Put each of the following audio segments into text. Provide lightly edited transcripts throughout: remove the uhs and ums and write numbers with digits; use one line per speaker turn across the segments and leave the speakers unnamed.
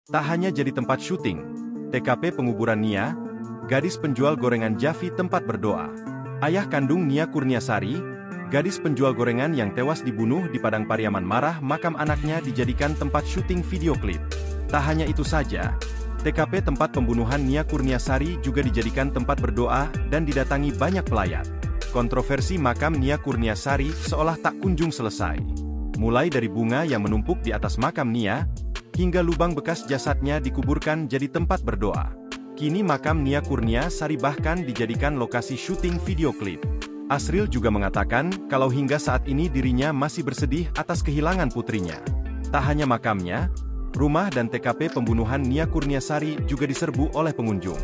Tak hanya jadi tempat syuting, TKP penguburan Nia, gadis penjual gorengan Javi tempat berdoa. Ayah kandung Nia Kurniasari, gadis penjual gorengan yang tewas dibunuh di Padang Pariaman marah makam anaknya dijadikan tempat syuting video klip. Tak hanya itu saja, TKP tempat pembunuhan Nia Kurniasari juga dijadikan tempat berdoa dan didatangi banyak pelayat. Kontroversi makam Nia Kurniasari seolah tak kunjung selesai. Mulai dari bunga yang menumpuk di atas makam Nia, hingga lubang bekas jasadnya dikuburkan jadi tempat berdoa. Kini makam Nia Kurniasari bahkan dijadikan lokasi syuting video klip. Asril juga mengatakan kalau hingga saat ini dirinya masih bersedih atas kehilangan putrinya. Tak hanya makamnya, rumah dan TKP pembunuhan Nia Kurniasari juga diserbu oleh pengunjung.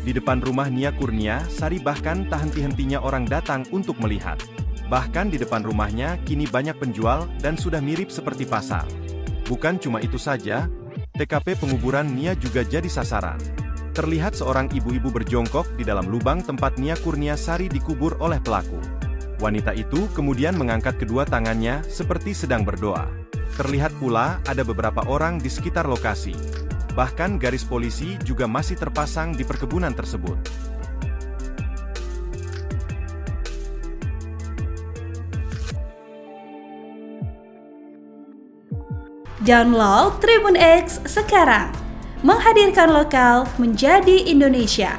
Di depan rumah Nia Kurniasari bahkan tak henti-hentinya orang datang untuk melihat. Bahkan di depan rumahnya kini banyak penjual dan sudah mirip seperti pasar. Bukan cuma itu saja, TKP penguburan Nia juga jadi sasaran. Terlihat seorang ibu-ibu berjongkok di dalam lubang tempat Nia Kurniasari dikubur oleh pelaku. Wanita itu kemudian mengangkat kedua tangannya seperti sedang berdoa. Terlihat pula ada beberapa orang di sekitar lokasi. Bahkan garis polisi juga masih terpasang di perkebunan tersebut.
Download Tribun X sekarang, menghadirkan lokal menjadi Indonesia.